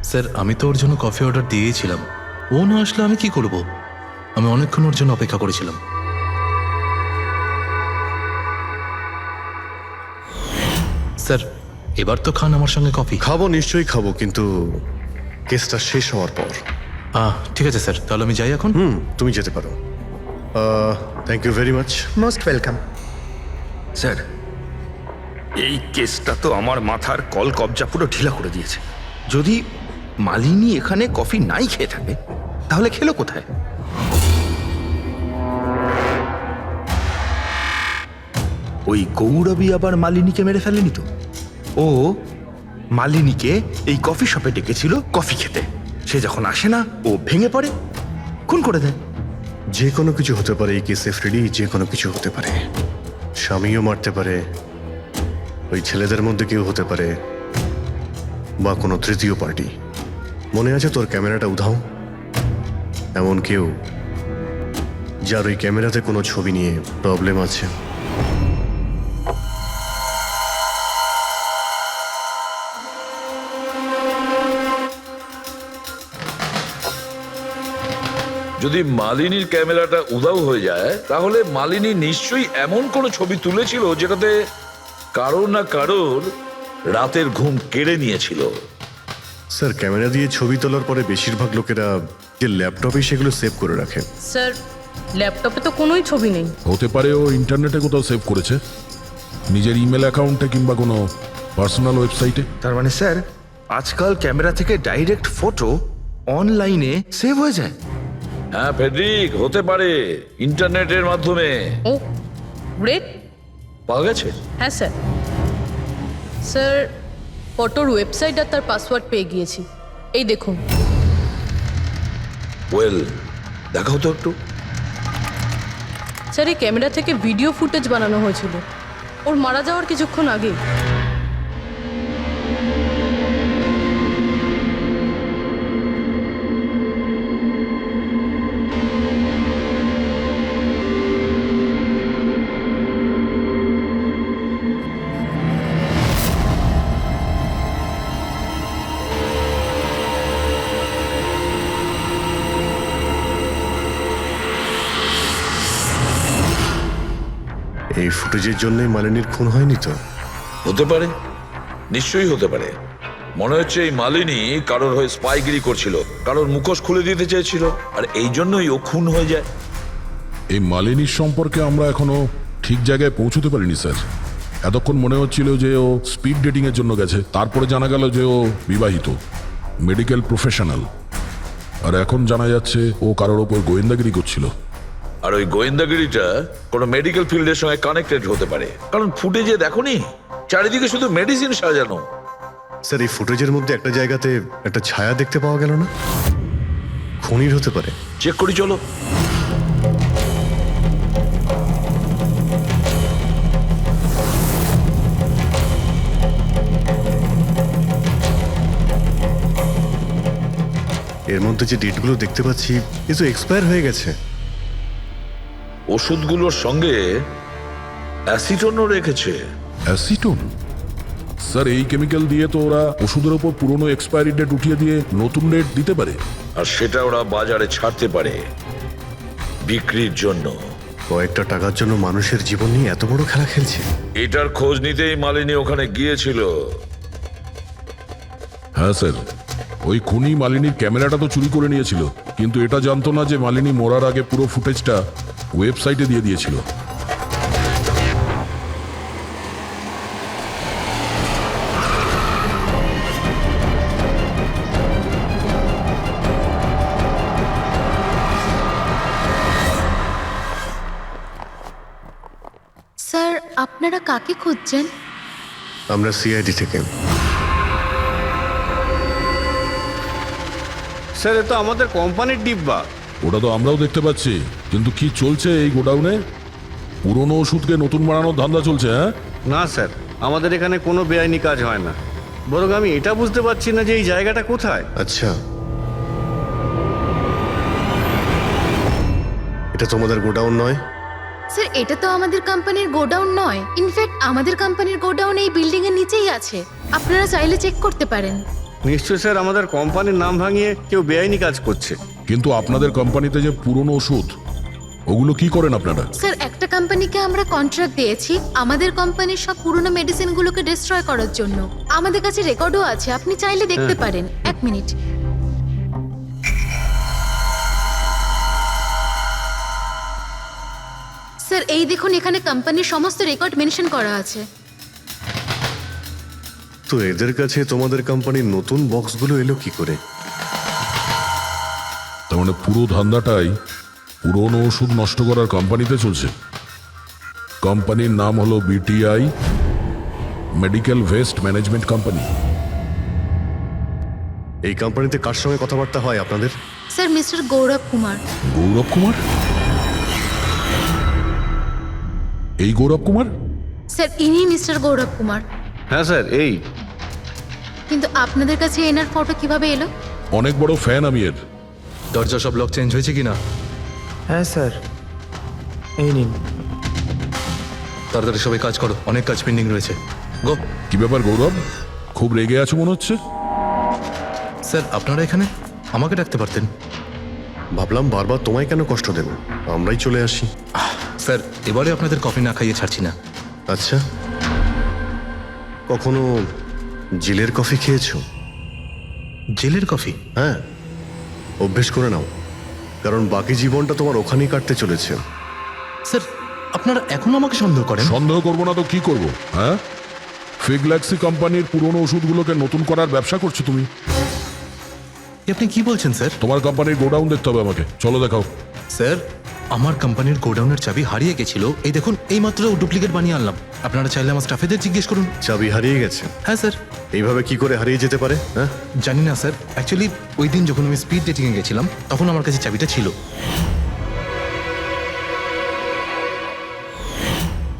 স্যার আমি তো ওর জন্য কফি অর্ডার দিয়েছিলাম, ও না আসলে আমি কি করব? আমি অনেকক্ষণ ওর জন্য অপেক্ষা করেছিলাম। স্যার এবার তো খান আমার সঙ্গে কফি। খাবো, নিশ্চয়ই খাবো, কিন্তু কেসটা শেষ হওয়ার পর। ঠিক আছে স্যার, তাহলে আমি যাই এখন। তুমি যেতে পারো। Thank you very much. Most welcome. Sir, এই কেসটা তো আমার মাথার কল কবজা পুরো ঢিলা করে দিয়েছে। যদি মালিনী এখানে কফি নাই খেয়ে থাকে, তাহলে খেলো কোথায়? ওই গৌরবী আবার মালিনীকে মেরে ফেলেনি তো? ও মালিনীকে এই কফি শপে ডেকেছিল কফি খেতে, সে যখন আসে না ও ভেঙে পড়ে, খুন করে দেয়। যে কোনো কিছু হতে পারে এই কেসে ফ্রেডি, যে কোনো কিছু হতে পারে। স্বামীও মারতে পারে, ওই ছেলেদের মধ্যে কেউ হতে পারে, বা কোনো তৃতীয় পার্টি। মনে আছে তোর ক্যামেরাটা উধাও? এমন কেউ যার ওই ক্যামেরাতে কোনো ছবি নিয়ে প্রবলেম আছে। যদি মালিনীর ক্যামেরাটা উধাও হয়ে যায়, তাহলে মালিনী নিশ্চয়ই এমন কোনো ছবি তুলেছিল যেটাতে কারোর না কারোর রাতের ঘুম কেড়ে নিয়েছিল। স্যার, ক্যামেরা দিয়ে ছবি তোলার পরে বেশিরভাগ লোকেরা যে ল্যাপটপে সেগুলো সেভ করে রাখে। স্যার ল্যাপটপে তো কোনোই ছবি নেই। হতে পারে ও ইন্টারনেটে কোথাও সেভ করেছে, নিজের ইমেল অ্যাকাউন্টে কিংবা কোনো পার্সোনাল ওয়েবসাইটে। তার মানে স্যার, আজকাল ক্যামেরা থেকে ডাইরেক্ট ফটো অনলাইনে সেভ হয়ে যায়। হ্যাঁ ফেডরিক, হতে পারে ইন্টারনেটের মাধ্যমে। ও গ্রেট। পাওয়া গেছে? হ্যাঁ স্যার। স্যার ফটোর ওয়েবসাইট আর তার পাসওয়ার্ড পেয়ে গিয়েছি, এই দেখুন। ওয়েল, দেখাও তো একটু। স্যার এই ক্যামেরা থেকে ভিডিও ফুটেজ বানানো হয়েছিল ওর মারা যাওয়ার কিছুক্ষণ আগে। এই ফুটেজের জন্যই মালিনীর খুন হয়নি তো? হতে পারে, নিশ্চয়ই হতে পারে। মনে হচ্ছে এই মালিনী কারোর হয়ে স্পাইগিরি করছিল, কারোর মুখোশ খুলে দিতে চেয়েছিল, আর এই জন্যই ও খুন হয়ে যায়। এই মালিনীর সম্পর্কে আমরা এখনো ঠিক জায়গায় পৌঁছতে পারিনি স্যার। এতক্ষণ মনে হচ্ছিল যে ও স্পিড ডেটিং এর জন্য গেছে, তারপরে জানা গেল যে ও বিবাহিত, মেডিকেল প্রফেশনাল, আর এখন জানা যাচ্ছে ও কারোর ওপর গোয়েন্দাগিরি করছিল। আর ওই গোয়েন্দাগিরিটা কোনো মেডিকেল ফিল্ডের সঙ্গে কানেক্টেড হতে পারে, কারণ ফুটেজে দেখোনি চারিদিকে শুধু মেডিসিন সাজানো। স্যার এই ফুটেজের মধ্যে একটা জায়গাতে একটা ছায়া দেখতে পাওয়া গেল না? খুনির হতে পারে। চেক করি চলো। এর মধ্যে যে ডেটগুলো দেখতে পাচ্ছি এ তো এক্সপায়ার হয়ে গেছে। ওষুধগুলোর সঙ্গে অ্যাসিটনও রেখেছে। অ্যাসিটোন? স্যার এই কেমিক্যাল দিয়ে তো ওরা ওষুধের ওপর পুরনো এক্সপায়ারি ডেট উঠিয়ে দিয়ে নতুন ডেট দিতে পারে। আর সেটা ওরা বাজারে ছাড়তে পারে বিক্রির জন্য। কয়েকটা টাকার জন্য মানুষের জীবন নিয়ে এত বড় খেলা খেলছে। এটার খোঁজ নিতেই মালিনী ওখানে গিয়েছিল। হ্যাঁ স্যার, ওই খুনি মালিনীর ক্যামেরাটা তো চুরি করে নিয়েছিল, কিন্তু এটা জানতো না যে মালিনী মরার আগে পুরো ফুটেজটা ওয়েবসাইটে দিয়ে দিয়েছিল। স্যার আপনারা কাকে খুঁজছেন? আমরা সিআইডি থেকে। স্যার এ তো আমাদের কোম্পানির ডিব্বা। ওটা তো আমরাও দেখতে পাচ্ছি, কিন্তু কি চলছে এই গোডাউনে? পুরনো ওষুধকে নতুন বানানোর ধান্দা চলছে? হ্যাঁ না স্যার, আমাদের এখানে কোনো বেআইনি কাজ হয় না। বরং আমি এটা বুঝতে পারছি না যে এই জায়গাটা কোথায়। আচ্ছা, এটা তোমাদের গোডাউন নয়? স্যার এটা তো আমাদের কোম্পানির গোডাউন নয়। ইনফ্যাক্ট আমাদের কোম্পানির গোডাউন এই বিল্ডিং এর নিচেই আছে, আপনারা চাইলে চেক করতে পারেন। নিশ্চয় স্যার, আমাদের কোম্পানির নাম ভাঙিয়ে কেউ বেআইনি কাজ করছে। কিন্তু আপনাদের কোম্পানিতে যে পুরনো ওষুধ, ওগুলো কি করেন আপনারা? স্যার একটা কোম্পানিকে আমরা কন্ট্রাক্ট দিয়েছি আমাদের কোম্পানির সব পুরনো মেডিসিনগুলোকে ডিস্ট্রয় করার জন্য। আমাদের কাছে রেকর্ডও আছে, আপনি চাইলে দেখতে পারেন। এক মিনিট। স্যার এই দেখুন, এখানে কোম্পানির সমস্ত রেকর্ড মেনশন করা আছে। তো এদের কাছে তোমাদের কোম্পানির নতুন বক্সগুলো এলো কি করে? তার মানে পুরো ধান্দাটাই পুরনো ওষুধ নষ্ট করার কোম্পানিতে চলছে। কোম্পানির নাম হলো BTI medical waste management company. এই কোম্পানিতে কার সঙ্গে কথাবার্তা হয় আপনাদের? স্যার মিস্টার গৌরব কুমার। গৌরব কুমার? এই গৌরব কুমার? স্যার ইনি মিস্টার গৌরব কুমার। হ্যাঁ স্যার এই। কিন্তু আপনাদের কাছে এনার ফটো কিভাবে এলো? অনেক বড় ফ্যান আমি এর। দরজা সব লক চেঞ্জ হয়েছে কিনা? হ্যাঁ স্যার, এই নিন। তাড়াতাড়ি সবাই কাজ করো, অনেক কাজ পেন্ডিং রয়েছে। গো। কি ব্যাপার গৌরব, খুব রেগে আছো মনে হচ্ছে? স্যার আপনারা এখানে? আমাকে ডাকতে পারতেন। ভাবলাম বারবার তোমায় কেন কষ্ট দেব, আমরাই চলে আসি। স্যার এবারে আপনাদের কফি না খাইয়ে ছাড়ছি না। আচ্ছা, কখনো জেলের কফি খেয়েছো? জেলের কফি? হ্যাঁ, অভ্যেস করে নাও, কারণ বাকি জীবনটা তোমার ওখানেই কাটতে চলেছে। স্যার আপনারা এখনো আমাকে সন্দেহ করেন? সন্দেহ করবো না তো কি করব? হ্যাঁ, ফিগল্যাক্সি কোম্পানির পুরনো ওষুধগুলোকে নতুন করার ব্যবসা করছো তুমি। আপনি কি বলছেন স্যার? তোমার কোম্পানির গোডাউন দেখতে হবে আমাকে, চলো দেখাও। স্যার আমার কোম্পানির গোডাউনের চাবি হারিয়ে গেছিল, এই দেখুন এই মাত্র ডুপ্লিকেট বানিয়ে আনলাম। আপনারা চাইলে আমার স্টাফেদের জিজ্ঞেস করুন। চাবি হারিয়ে গেছে? হ্যাঁ স্যার। এইভাবে কি করে হারিয়ে যেতে পারে? হ্যাঁ জানি না স্যার, অ্যাকচুয়ালি ওই দিন যখন আমি স্পিড ডেটিংয়ে গেছিলাম তখন আমার কাছে চাবিটা ছিল।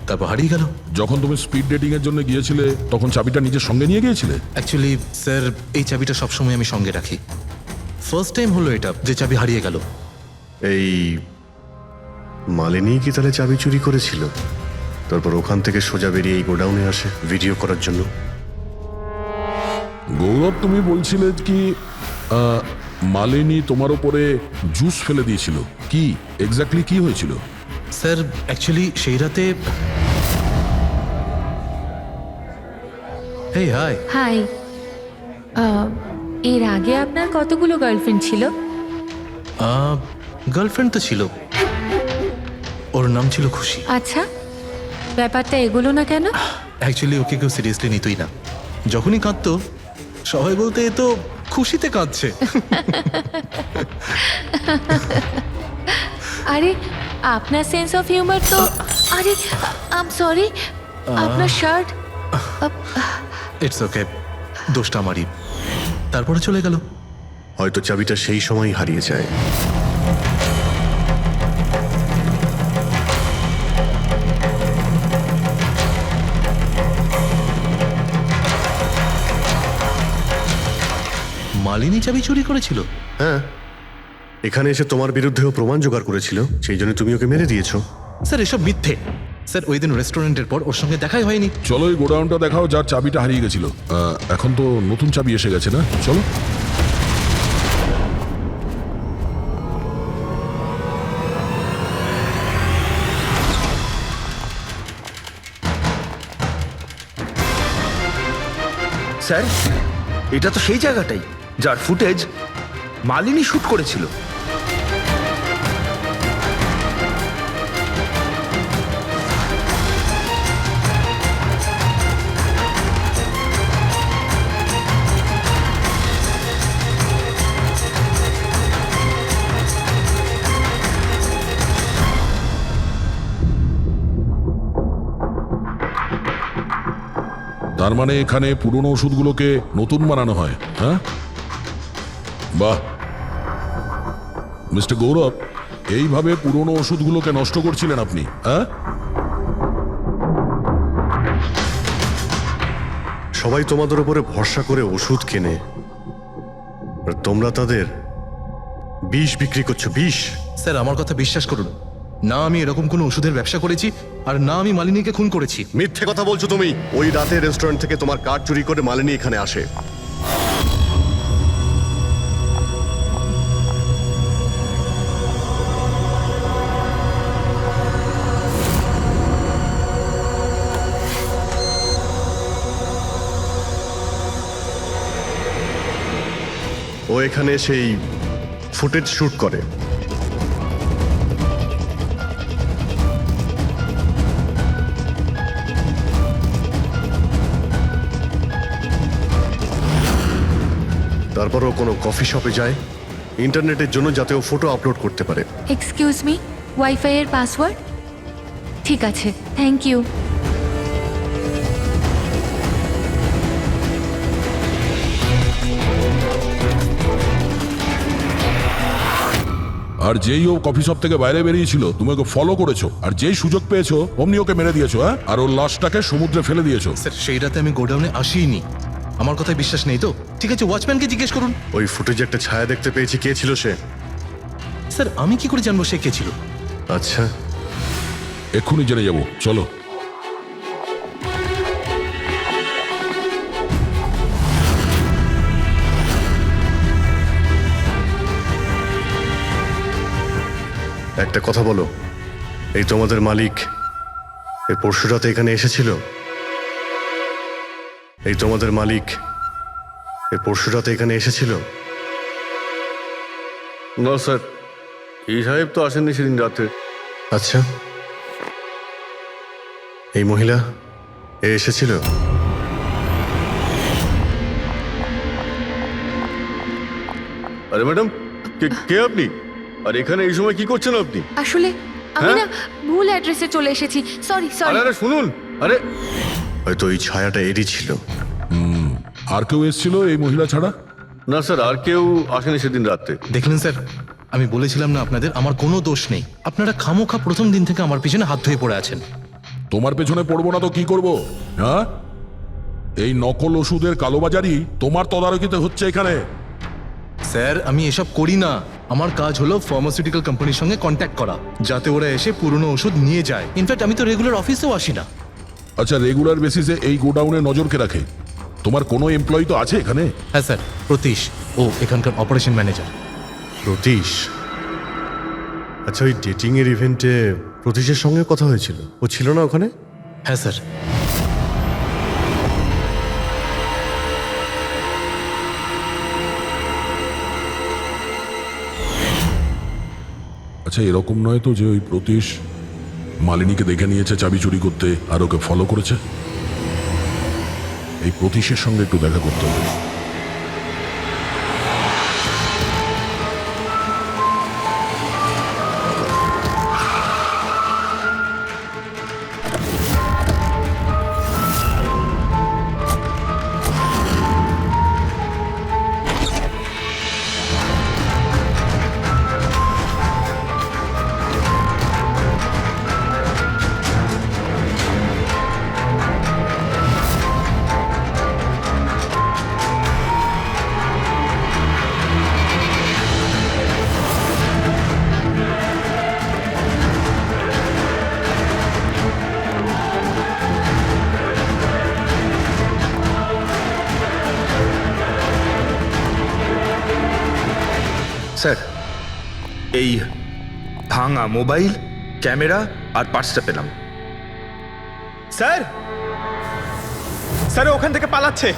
তারপর হারিয়ে গেল। যখন তুমি স্পিড ডেটিং এর জন্য গিয়েছিলে তখন চাবিটা নিজের সঙ্গে নিয়ে গিয়েছিলে? অ্যাকচুয়ালি স্যার এই চাবিটা সবসময় আমি সঙ্গে রাখি। ফার্স্ট টাইম হলো এটা যে চাবি হারিয়ে গেল। এই মালিনী কি তাহলে চাবি চুরি করেছিল, তারপর ওখান থেকে সোজা বেরিয়ে এই গোডাউনে আসে ভিডিও করার জন্য? গৌরব তুমি বলছিলে কি মালিনী তোমার উপরে জুস ফেলে দিয়েছিল, কি এক্স্যাক্টলি কি হয়েছিল? স্যার অ্যাকচুয়ালি সেই রাতে হেই হাই। হাই। এর আগে আপনার কতগুলো গার্লফ্রেন্ড ছিল? গার্লফ্রেন্ড তো ছিল, ওর নাম ছিল খুশি। আচ্ছা, ব্যাপারটা এগুলো না কেন? অ্যাকচুয়ালি ওকে কেউ সিরিয়াসলি নিতই না, যখনই কাঁদতো সবাই বলতে এ তো খুশিতে কাঁদছে। আরে আপনার সেন্স অফ হিউমার তো আরে আই এম সরি আপনার শার্ট ইটস ওকে, দোষটা আমারই। তারপরে চলে গেল। হয়তো চাবিটা সেই সময় হারিয়ে যায়। মালিনী চাবি চুরি করেছিল? হ্যাঁ, এখানে এসে তোমার বিরুদ্ধেও প্রমাণ জোগাড় করেছিল, সেই জন্য তুমি ওকে মেরে দিয়েছো। স্যার এসব মিথ্যে। স্যার ওই দিন রেস্টুরেন্টের পর ওর সঙ্গে দেখাই হয়নি। চলো এই গোডাউনটা দেখাও যার চাবিটা হারিয়ে গেছিল। এখন তো নতুন চাবি এসে গেছে না, চলো। স্যার, এটা তো সেই জায়গাটাই যার ফুটেজ মালিনী শুট করেছিল। তার মানে এখানে পুরনো ওষুধগুলোকে নতুন বানানো হয়, হ্যাঁ? বাহ মিস্টার গৌরব, এইভাবে পুরনো ওষুধগুলোকে নষ্ট করছিলেন আপনি, হ্যাঁ? সবাই তোমাদের উপরে ভরসা করে ওষুধ কেনে, আর তোমরা তাদের বিষ বিক্রি করছো। বিষ? স্যার আমার কথা বিশ্বাস করুন, না আমি এরকম কোনো ওষুধের ব্যবসা করেছি, আর না আমি মালিনীকে খুন করেছি। মিথ্যে কথা বলছো তুমি। ওই রাতে রেস্টুরেন্ট থেকে তোমার কার্ড চুরি করে মালিনী এখানে আসে। ও এখানে সেই ফুটেজ শুট করে। তারপর ও কোনো কফি শপে যায় ইন্টারনেটের জন্য, যাতে ও ফটো আপলোড করতে পারে। এক্সকিউজ মি, ওয়াইফাই এর পাসওয়ার্ড? ঠিক আছে, থ্যাংক ইউ। আর যেই ও কফি শপ থেকে বাইরে বেরিয়েছিল তুমি ওকে ফলো করেছো, আর যেই সুযোগ পেয়েছো অমনি ওকে মেরে দিয়েছো, হ্যাঁ? আর ওর লাশটাকে সমুদ্রে ফেলে দিয়েছো। স্যার সেই রাতে আমি গোডাউনে আসিনি। আমার কথায় বিশ্বাস নেই তো? ঠিক আছে, ওয়াচম্যানকে জিজ্ঞেস করুন। ওই ফুটেজে একটা ছায়া দেখতে পেয়েছি, কে ছিল সে? স্যার আমি কি করে জানবো সে কে ছিল? আচ্ছা, এক্ষুনি জেনে যাবো, চলো। একটা কথা বলো, এই তোমাদের মালিক এই পরশু রাতে এখানে এসেছিল? এই তোমাদের মালিক এই পরশু রাতে এখানে এসেছিল? না স্যার, এই সাহেব তো আসেননি সেদিন রাতে। আচ্ছা, এই মহিলা এ এসেছিল? আরে ম্যাডাম, কে আপনি? আর এখানে এই সময় কি করছেন আপনি? আসলে আমি হ্যাঁ? না ভুল অ্যাড্রেসে চলে এসেছি, সরি আরে সরি। আরে শুনুন, আরে হয়তো এই ছায়াটা এরই ছিল। আর কেউ এসেছিল এই মহিলা ছাড়া? না স্যার, আর কেউ আসেনি সেদিন রাতে। দেখলেন স্যার, আমি বলেছিলাম না আপনাদের আমার কোনো দোষ নেই। আপনারা খামোখা প্রথম দিন থেকে আমার পিছনে হাত ধুয়ে পড়ে আছেন। তোমার পেছনে পড়বো না তো কি করব, হ্যাঁ? এই নকল ওষুধের কালোবাজারি তোমার তদারকিতে হচ্ছে এখানে। স্যার আমি এসব করি না। আমার কাজ হলো ফার্মাসিউটিক্যাল কোম্পানির সঙ্গে কন্ট্যাক্ট করা, যাতে ওরা এসে পুরনো ওষুধ নিয়ে যায়। ইনফ্যাক্ট আমি তো রেগুলার অফিসেও আসি না। আচ্ছা, রেগুলার বেসিসে এই গোডাউনে নজর কে রাখে? তোমার কোনো এমপ্লয়ি তো আছে এখানে? হ্যাঁ স্যার, প্রতীশ, ও এখানকার অপারেশন ম্যানেজার। প্রতীশ? আচ্ছা, ওই ডেটিং এর ইভেন্টে প্রতীশের সঙ্গে কথা হয়েছিল, ও ছিল না ওখানে? হ্যাঁ স্যার। আচ্ছা, এরকম নয় তো যে ওই প্রতীশ মালিনীকে দেখে নিয়েছে চাবি চুরি করতে আর ওকে ফলো করেছে? এই প্রতীশের সঙ্গে একটু দেখা করতে হবে। স্যার এই ভাঙা মোবাইল ক্যামেরা আর পার্সটা পেলাম। স্যার স্যার ও ওখান থেকে পালাচ্ছে।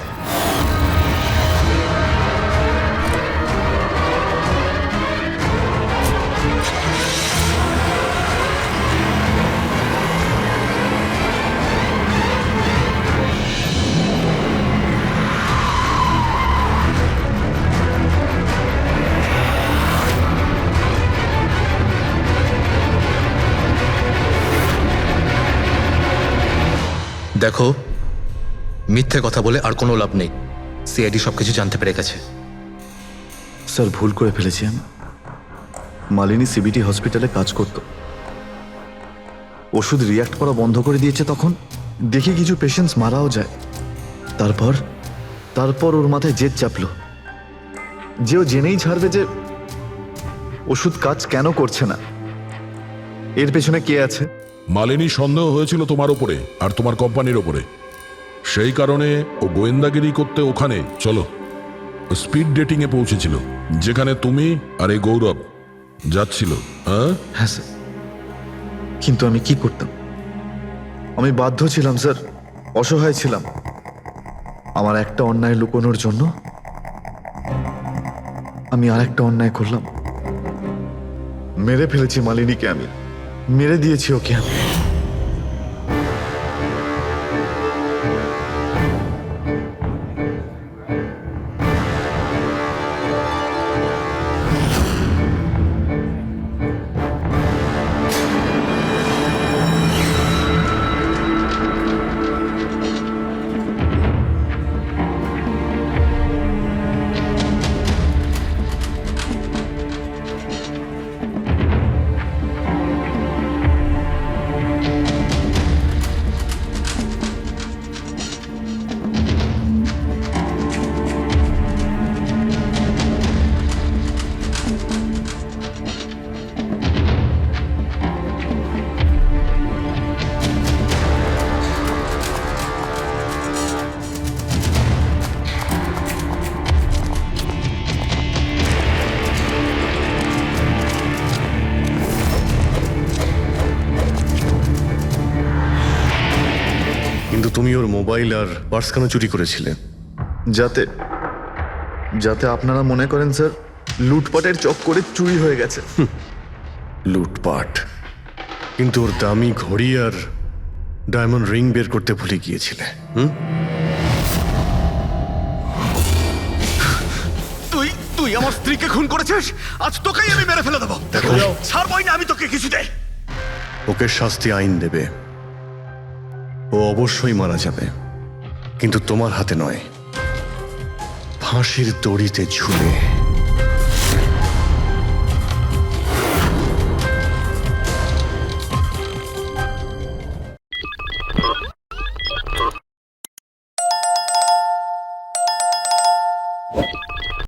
দেখো, মিথ্যে কথা বলে আর কোনো লাভ নেই। সিআইডি সবকিছু জানতে পেরে গেছে। স্যার ভুল করে ফেলেছি আমি। মালিনী সিবিটি হসপিটালে কাজ করত, ওষুধ রিয়াক্ট করা বন্ধ করে দিয়েছে। তখন দেখি কিছু পেশেন্টস মারাও যায়। তারপর ওর মাথায় জেদ চাপলো যে ও জেনেই ছাড়বে যে ওষুধ কাজ কেন করছে না, এর পেছনে কে আছে। মালিনী সন্দেহ হয়েছিল তোমার ওপরে আর তোমার কোম্পানির ওপরে, সেই কারণে ও গোয়েন্দাগিরি করতে ওখানে চলো স্পিড ডেটিং এ পৌঁছেছিল, যেখানে তুমি আর এই গৌরব যাচ্ছিল। হ্যাঁ স্যার, কিন্তু আমি কি করতাম? আমি বাধ্য ছিলাম স্যার, অসহায় ছিলাম। আমার একটা অন্যায় লুকোনোর জন্য আমি আর একটা অন্যায় করলাম। মেরে ফেলেছি মালিনীকে, আমি মেরে দিয়েছি ওকে আমি। কিন্তু তুমি ওর মোবাইল আর পার্স কেন চুরি করেছিলে? যাতে আপনারা মনে করেন স্যার লুটপাটের চক্করে চুরি হয়ে গেছে। লুটপাট? কিন্তু ওর দামি ঘড়ি আর ডায়মন্ড রিং বের করতে ভুলে গিয়েছিলে। তুই আমার স্ত্রীকে খুন করেছিস, আজ তোকেই আমি মেরে ফেলে দেবো। দেখো, ছাড়বই না আমি তোকে কিছুতে। ওকে শাস্তি আইন দেবে, ও অবশ্যই মারা যাবে, কিন্তু তোমার হাতে নয়, ফাঁসির দড়িতে ঝুলে।